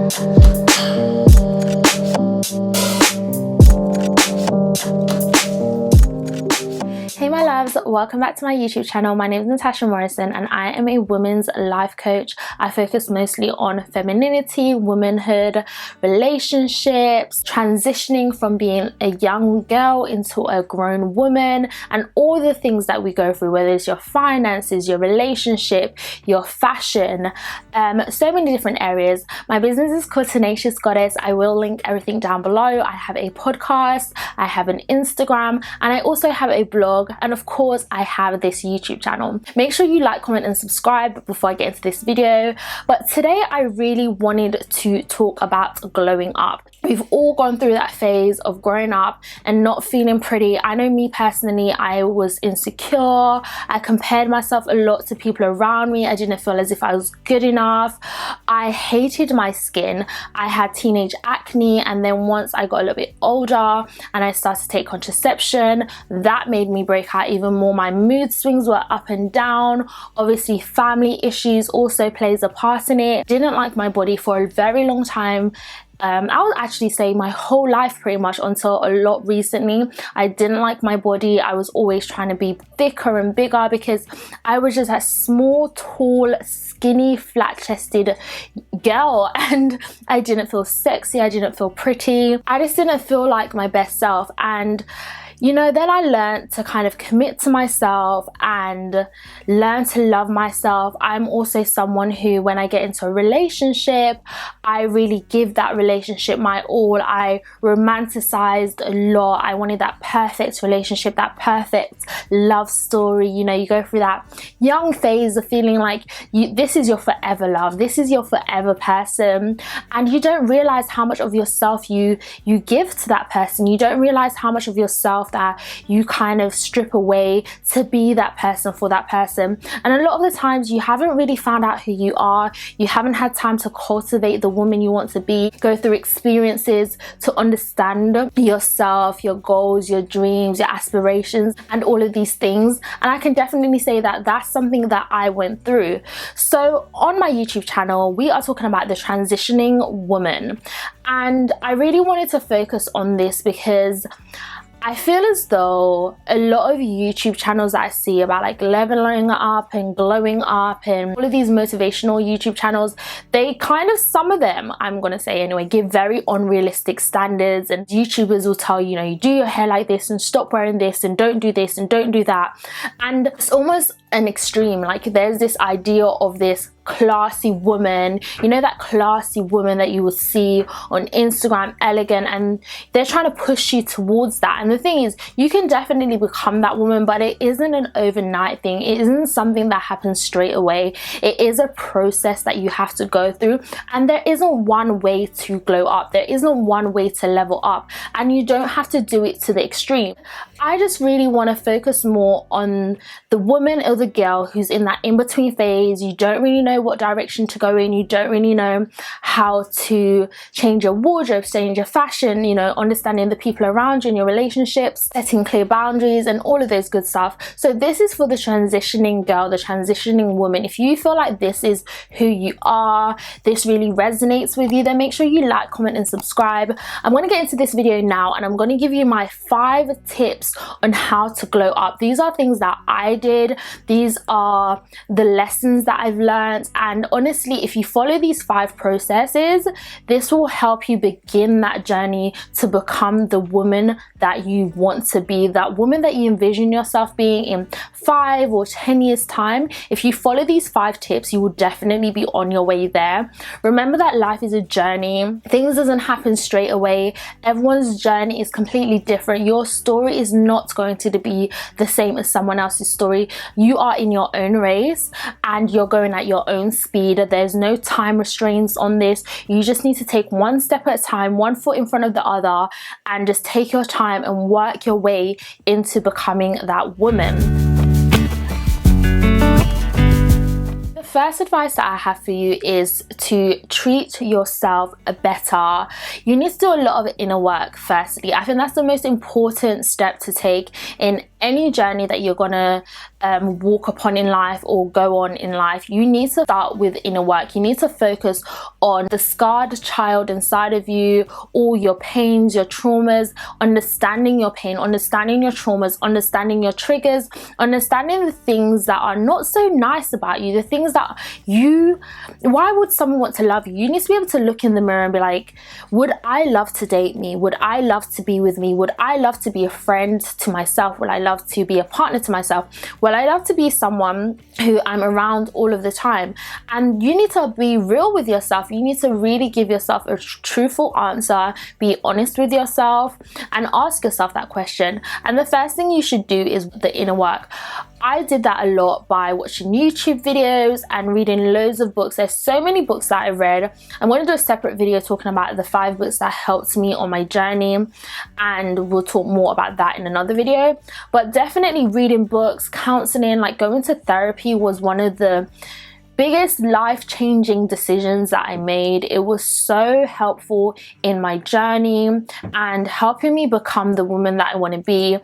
Hey my loves, welcome back to my YouTube channel. My name is Natasha Morrison and I am a women's life coach. I focus mostly on femininity, womanhood, relationships, transitioning from being a young girl into a grown woman, and all the things that we go through, whether it's your finances, your relationship, your fashion, so many different areas. My business is called Tenacious Goddess. I will link everything down below. I have a podcast, I have an Instagram, and I also have a blog. And of course I have this YouTube channel. Make sure you like, comment and subscribe before I get into this video. But today I really wanted to talk about glowing up. We've all gone through that phase of growing up and not feeling pretty. I know me personally, I was insecure. I compared myself a lot to people around me. I didn't feel as if I was good enough. I hated my skin. I had teenage acne, and then once I got a little bit older and I started to take contraception, that made me break out even more. My mood swings were up and down. Obviously family issues also plays a part in it. Didn't like my body for a very long time. I would actually say my whole life pretty much, until a lot recently. I didn't like my body. I was always trying to be thicker and bigger because I was just a small, tall, skinny, flat-chested girl, and I didn't feel sexy. I didn't feel pretty. I just didn't feel like my best self. And you know, then I learned to kind of commit to myself and learn to love myself. I'm also someone who, when I get into a relationship, I really give that relationship my all. I romanticized a lot. I wanted that perfect relationship, that perfect love story. You know, you go through that young phase of feeling like this is your forever love. This is your forever person. And you don't realize how much of yourself you give to that person. You don't realize how much of yourself that you kind of strip away to be that person for that person. And a lot of the times you haven't really found out who you are. You haven't had time to cultivate the woman you want to be, go through experiences to understand yourself, your goals, your dreams, your aspirations, and all of these things. And I can definitely say that that's something that I went through. So on my YouTube channel, we are talking about the transitioning woman. And I really wanted to focus on this because I feel as though a lot of YouTube channels that I see about like leveling up and glowing up and all of these motivational YouTube channels, they kind of, some of them, I'm gonna say anyway, give very unrealistic standards. And YouTubers will tell you, you know, you do your hair like this and stop wearing this and don't do this and don't do that. And it's almost an extreme. Like there's this idea of this classy woman, you know, that classy woman that you will see on Instagram, elegant, and they're trying to push you towards that. And the thing is, you can definitely become that woman, but it isn't an overnight thing. It isn't something that happens straight away. It is a process that you have to go through, and there isn't one way to glow up. There isn't one way to level up, and you don't have to do it to the extreme. I just really want to focus more on the woman or the girl who's in that in-between phase. You don't really know what direction to go in. You don't really know how to change your wardrobe, change your fashion, you know, understanding the people around you in your relationships, setting clear boundaries, and all of those good stuff. So this is for the transitioning girl, the transitioning woman. If you feel like this is who you are, this really resonates with you, then make sure you like, comment and subscribe. I'm going to get into this video now, and I'm going to give you my 5 tips on how to glow up. These are things that I did. These are the lessons that I've learned. And honestly, if you follow these 5 processes, this will help you begin that journey to become the woman that you want to be, that woman that you envision yourself being in 5 or 10 years time. If you follow these 5 tips, you will definitely be on your way there. Remember that life is a journey. Things doesn't happen straight away. Everyone's journey is completely different. Your story is not going to be the same as someone else's story. You are in your own race and you're going at your own speed. There's no time restraints on this. You just need to take one step at a time, one foot in front of the other, and just take your time and work your way into becoming that woman. First advice that I have for you is to treat yourself better. You need to do a lot of inner work firstly. I think that's the most important step to take in any journey that you're gonna walk upon in life or go on in life, you need to start with inner work. You need to focus on the scarred child inside of you, all your pains, your traumas, understanding your pain, understanding your traumas, understanding your triggers, understanding the things that are not so nice about you, the things that why would someone want to love you? You need to be able to look in the mirror and be like, would I love to date me? Would I love to be with me? Would I love to be a friend to myself? Would I love to be a partner to myself? Would I love to be someone who I'm around all of the time? And you need to be real with yourself. You need to really give yourself a truthful answer, be honest with yourself, and ask yourself that question. And the first thing you should do is the inner work. I did that a lot by watching YouTube videos and reading loads of books. There's so many books that I read. I'm going to do a separate video talking about the 5 books that helped me on my journey, and we'll talk more about that in another video. But definitely reading books, counseling, like going to therapy was one of the biggest life-changing decisions that I made. It was so helpful in my journey and helping me become the woman that I want to be.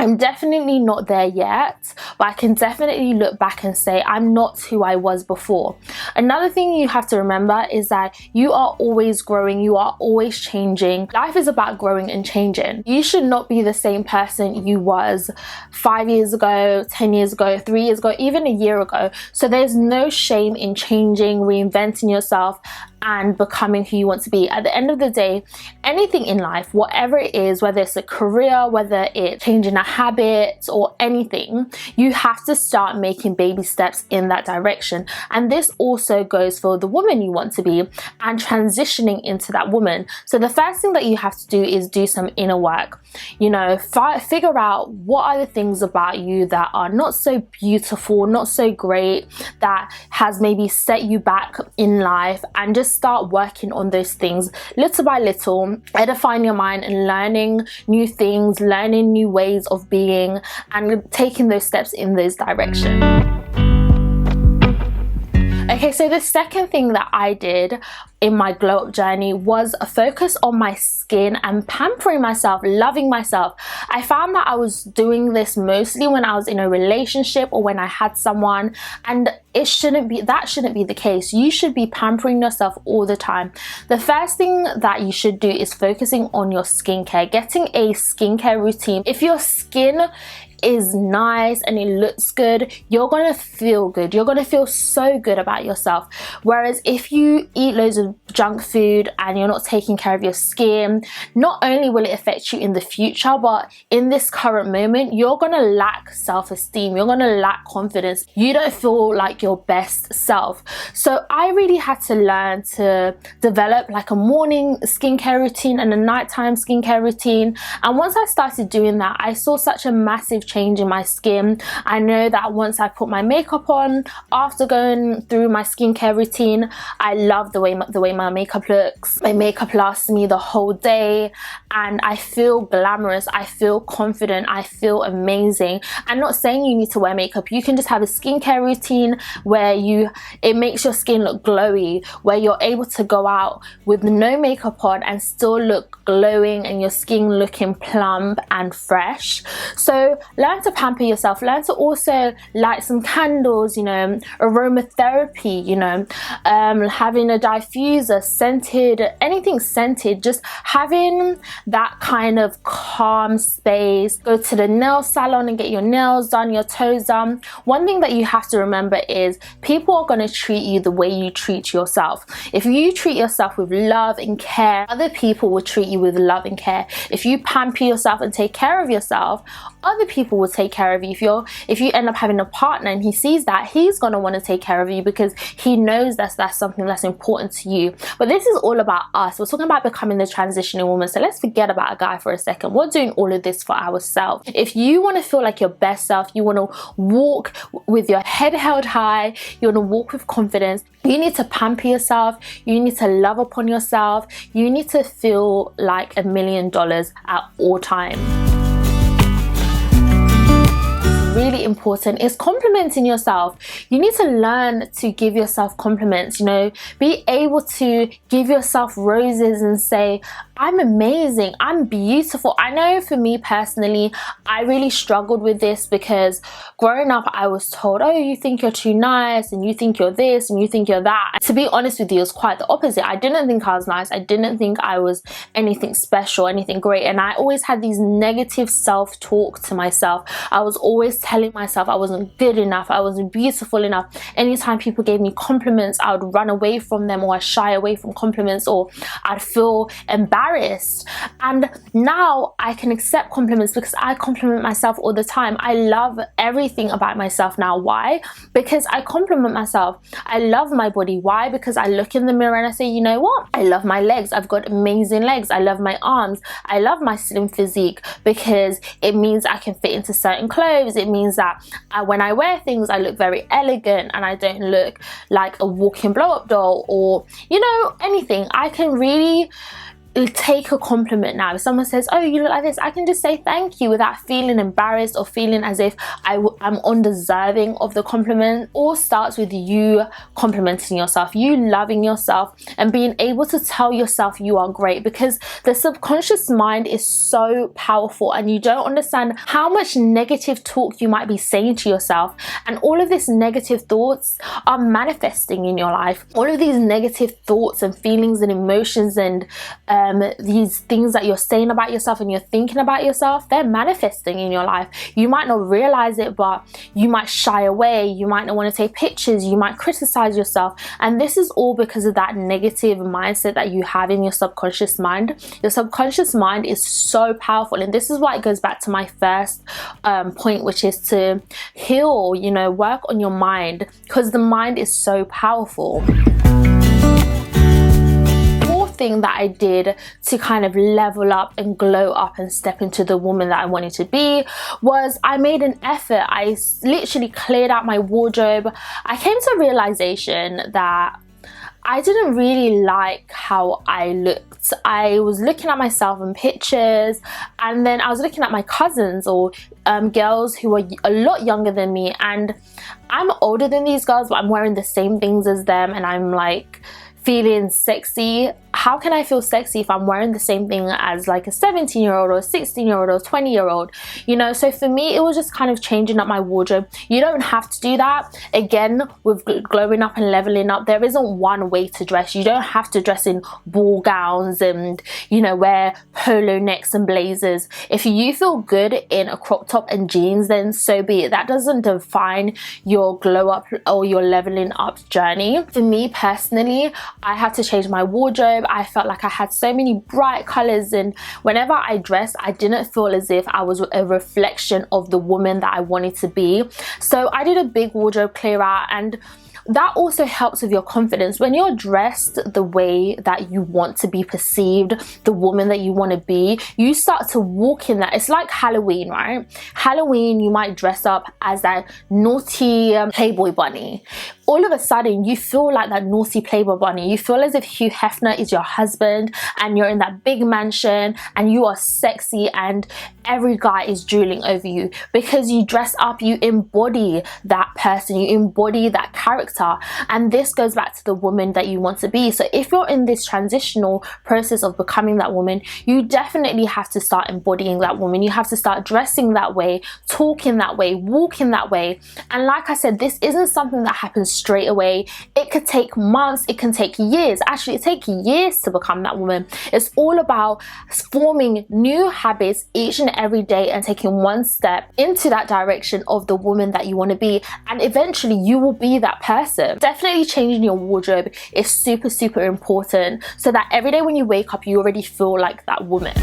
I'm definitely not there yet, but I can definitely look back and say I'm not who I was before. Another thing you have to remember is that you are always growing, you are always changing. Life is about growing and changing. You should not be the same person you was 5 years ago, 10 years ago, 3 years ago, even a year ago. So there's no shame in changing, reinventing yourself, and becoming who you want to be. At the end of the day, anything in life, whatever it is, whether it's a career, whether it's changing a habit or anything, you have to start making baby steps in that direction. And this also goes for the woman you want to be and transitioning into that woman. So the first thing that you have to do is do some inner work. You know, figure out what are the things about you that are not so beautiful, not so great, that has maybe set you back in life, and just start working on those things little by little, edifying your mind and learning new things, learning new ways of being, and taking those steps in those directions. Okay, so the second thing that I did in my glow up journey was a focus on my skin and pampering myself, loving myself. I found that I was doing this mostly when I was in a relationship or when I had someone, and that shouldn't be the case. You should be pampering yourself all the time. The first thing that you should do is focusing on your skincare, getting a skincare routine. If your skin is nice and it looks good, you're gonna feel good. You're gonna feel so good about yourself. Whereas if you eat loads of junk food and you're not taking care of your skin, not only will it affect you in the future, but in this current moment, you're gonna lack self-esteem. You're gonna lack confidence. You don't feel like your best self. So I really had to learn to develop like a morning skincare routine and a nighttime skincare routine. And once I started doing that, I saw such a massive change in my skin. I know that once I put my makeup on, after going through my skincare routine, I love the way my makeup looks. My makeup lasts me the whole day and I feel glamorous, I feel confident, I feel amazing. I'm not saying you need to wear makeup. You can just have a skincare routine where it makes your skin look glowy, where you're able to go out with no makeup on and still look glowing and your skin looking plump and fresh. So learn to pamper yourself. Learn to also light some candles, you know, aromatherapy, you know, having a diffuser, scented, anything scented, just having that kind of calm space. Go to the nail salon and get your nails done, your toes done. One thing that you have to remember is people are going to treat you the way you treat yourself. If you treat yourself with love and care, other people will treat you with love and care. If you pamper yourself and take care of yourself, other people will take care of you. If you end up having a partner and he sees that, he's going to want to take care of you because he knows that's something that's important to you. But this is all about us. We're talking about becoming the transitioning woman. So let's forget about a guy for a second. We're doing all of this for ourselves. If you want to feel like your best self, you want to walk with your head held high, you want to walk with confidence, you need to pamper yourself, you need to love upon yourself, you need to feel like $1 million at all times. Really important is complimenting yourself. You need to learn to give yourself compliments, you know, be able to give yourself roses and say, I'm amazing, I'm beautiful. I know for me personally, I really struggled with this because growing up I was told, oh, you think you're too nice, and you think you're this, and you think you're that. And to be honest with you, it was quite the opposite. I didn't think I was nice. I didn't think I was anything special, anything great. And I always had these negative self-talk to myself. I was always telling myself I wasn't good enough, I wasn't beautiful enough. Anytime people gave me compliments, I would run away from them, or I'd shy away from compliments, or I'd feel embarrassed. And now I can accept compliments because I compliment myself all the time. I love everything about myself now. Why? Because I compliment myself. I love my body. Why? Because I look in the mirror and I say, you know what? I love my legs. I've got amazing legs. I love my arms. I love my slim physique because it means I can fit into certain clothes. It means that when I wear things, I look very elegant and I don't look like a walking blow-up doll, or, you know, anything. I can really take a compliment now. If someone says, oh, you look like this, I can just say thank you without feeling embarrassed or feeling as if I'm undeserving of the compliment. All starts with you complimenting yourself, you loving yourself, and being able to tell yourself you are great, because the subconscious mind is so powerful and you don't understand how much negative talk you might be saying to yourself. And all of these negative thoughts are manifesting in your life. All of these negative thoughts and feelings and emotions and these things that you're saying about yourself and you're thinking about yourself, they're manifesting in your life. You might not realize it, but you might shy away, you might not want to take pictures, you might criticize yourself. And this is all because of that negative mindset that you have in your subconscious mind. Your subconscious mind is so powerful, and this is why it goes back to my first point, which is to heal, you know, work on your mind, because the mind is so powerful. Thing that I did to kind of level up and glow up and step into the woman that I wanted to be was I made an effort. I literally cleared out my wardrobe. I came to a realization that I didn't really like how I looked. I was looking at myself in pictures, and then I was looking at my cousins or girls who were a lot younger than me, and I'm older than these girls, but I'm wearing the same things as them, and I'm like feeling sexy. How can I feel sexy if I'm wearing the same thing as like a 17-year-old or a 16-year-old or a 20-year-old? You know, so for me, it was just kind of changing up my wardrobe. You don't have to do that. Again, with glowing up and leveling up, there isn't one way to dress. You don't have to dress in ball gowns and, you know, wear polo necks and blazers. If you feel good in a crop top and jeans, then so be it. That doesn't define your glow up or your leveling up journey. For me personally, I had to change my wardrobe. I felt like I had so many bright colors, and whenever I dressed, I didn't feel as if I was a reflection of the woman that I wanted to be. So I did a big wardrobe clear out, and that also helps with your confidence. When you're dressed the way that you want to be perceived, the woman that you want to be, you start to walk in that. It's like Halloween, right? Halloween, you might dress up as that naughty Playboy bunny. All of a sudden, you feel like that naughty Playboy bunny. You feel as if Hugh Hefner is your husband and you're in that big mansion and you are sexy and every guy is drooling over you because you dress up, you embody that person, you embody that character. And this goes back to the woman that you want to be. So if you're in this transitional process of becoming that woman, you definitely have to start embodying that woman. You have to start dressing that way, talking that way, walking that way. And like I said, this isn't something that happens straight away. It could take months, it can take years. Actually, it takes years to become that woman. It's all about forming new habits each and every day and taking one step into that direction of the woman that you want to be, and eventually you will be that person. Definitely changing your wardrobe is super, super important so that every day when you wake up, you already feel like that woman.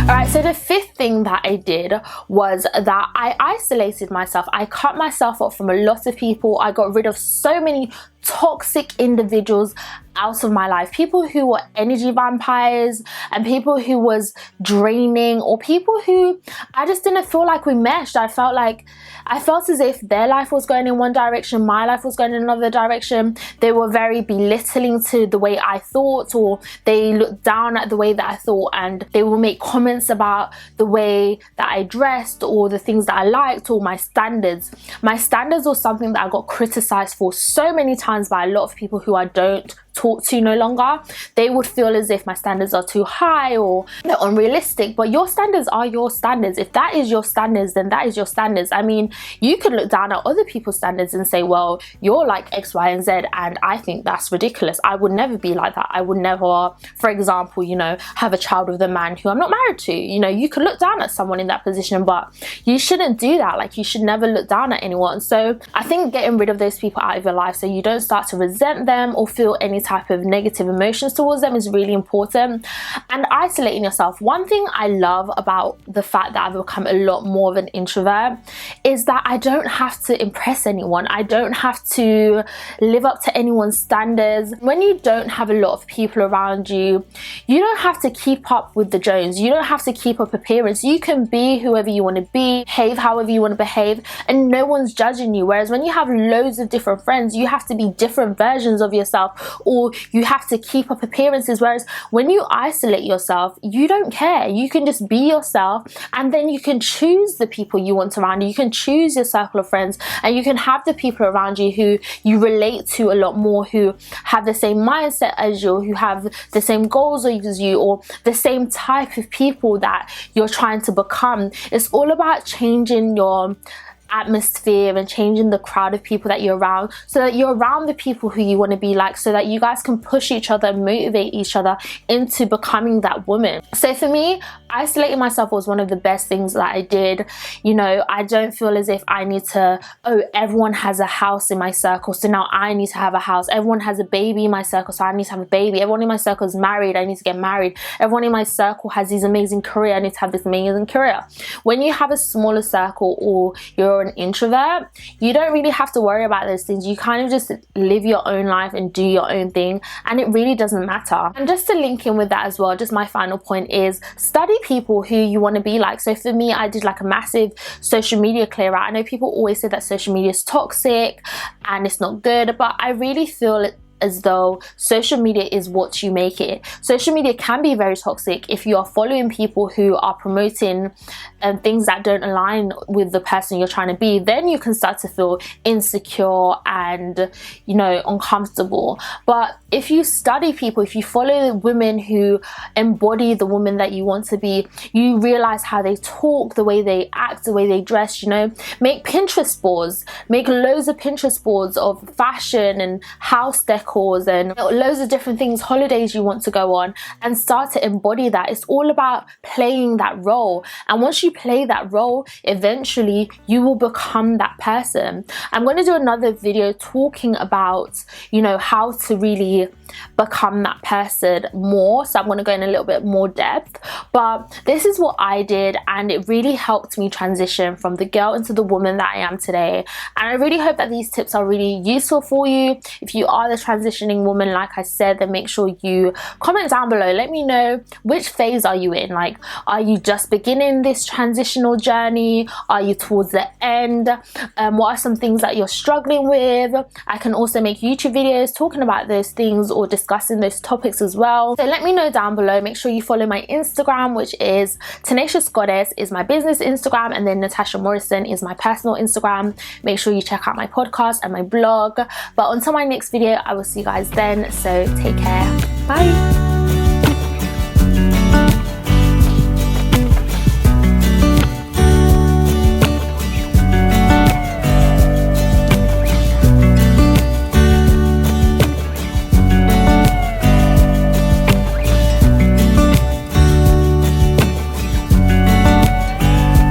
Alright, so the fifth thing that I did was that I isolated myself. I cut myself off from a lot of people. I got rid of so many toxic individuals out of my life, people who were energy vampires and people who was draining, or people who I just didn't feel like we meshed. I felt as if their life was going in one direction, my life was going in another direction. They were very belittling to the way I thought, or they looked down at the way that I thought, and they will make comments about the way that I dressed or the things that I liked or my standards. My standards was something that I got criticized for so many times by a lot of people who I don't talk to no longer. They would feel as if my standards are too high or they're unrealistic. But your standards are your standards. If that is your standards, then that is your standards. I mean, you could look down at other people's standards and say, well, you're like X, Y, and Z, and I think that's ridiculous. I would never be like that. I would never, for example, you know, have a child with a man who I'm not married to. You know, you could look down at someone in that position, but you shouldn't do that. Like, you should never look down at anyone. So I think getting rid of those people out of your life so you don't start to resent them or feel any type of negative emotions towards them is really important. And isolating yourself. One thing I love about the fact that I've become a lot more of an introvert is that I don't have to impress anyone. I don't have to live up to anyone's standards. When you don't have a lot of people around you, you don't have to keep up with the Jones. You don't have to keep up appearance. You can be whoever you want to be, behave however you want to behave, and no one's judging you. Whereas when you have loads of different friends, you have to be different versions of yourself, or you have to keep up appearances. Whereas when you isolate yourself, you don't care. You can just be yourself, and then you can choose the people you want around you. You can choose your circle of friends, and you can have the people around you who you relate to a lot more, who have the same mindset as you, who have the same goals as you, or the same type of people that you're trying to become. It's all about changing your atmosphere and changing the crowd of people that you're around, so that you're around the people who you want to be like, so that you guys can push each other and motivate each other into becoming that woman. So for me, isolating myself was one of the best things that I did. You know, I don't feel as if I need to, oh, everyone has a house in my circle, so now I need to have a house. Everyone has a baby in my circle, so I need to have a baby. Everyone in my circle is married, I need to get married. Everyone in my circle has this amazing career, I need to have this amazing career. When you have a smaller circle, or you're an introvert, you don't really have to worry about those things. You kind of just live your own life and do your own thing, and it really doesn't matter. And just to link in with that as well, just my final point is study people who you want to be like. So for me, I did like a massive social media clear out. I know people always say that social media is toxic and it's not good, but I really feel as though social media is what you make it. Social media can be very toxic if you are following people who are promoting things that don't align with the person you're trying to be. Then you can start to feel insecure and, you know, uncomfortable. But if you study people, if you follow women who embody the woman that you want to be, you realize how they talk, the way they act, the way they dress. You know, make Pinterest boards, make loads of Pinterest boards of fashion and house decor and loads of different things, holidays you want to go on, and start to embody that. It's all about playing that role, and once you play that role, eventually you will become that person. I'm going to do another video talking about, you know, how to really become that person more, so I'm going to go in a little bit more depth. But this is what I did, and it really helped me transition from the girl into the woman that I am today. And I really hope that these tips are really useful for you. If you are the transitioning woman, like I said, then make sure you comment down below. Let me know, which phase are you in? Like, are you just beginning this transitional journey? Are you towards the end? What are some things that you're struggling with? I can also make YouTube videos talking about those things or discussing those topics as well. So let me know down below. Make sure you follow my Instagram, which is Tenacious Goddess is my business Instagram, and then Natasha Morrison is my personal Instagram. Make sure you check out my podcast and my blog. But until my next video, I will see you guys then. So take care. Bye.